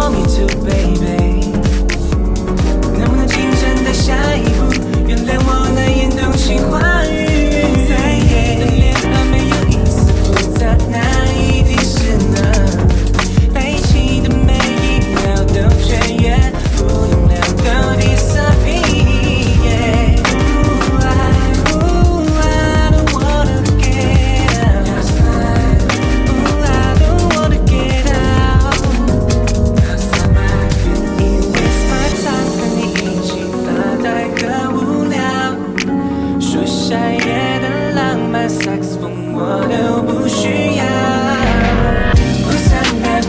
want me to, baby。能不能轻声的下一步，原谅我难言动情话语。在你的脸庞没有一丝复杂，那一定是呢。在一起的每一秒都全越，不用聊都 disappear。夏夜的浪漫，萨克斯风我都不需要。Oh sunlight,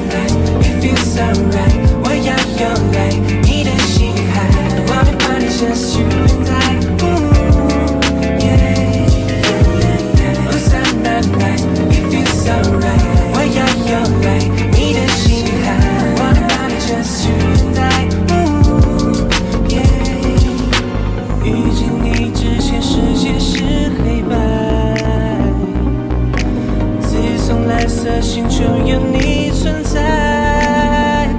it feels so right。我要有泪，你的心海。Wanna party just you and I。Oh sunlight, it feels so right。我要有泪，你的心海。Wanna party just you and I。遇见你之前，世界是黑白。自从蓝色星球有你存在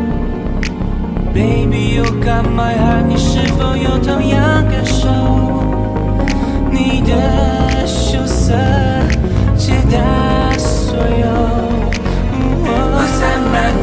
，Baby you got my heart， 你是否有同样感受？你的羞涩解答所有。Oh sunlight。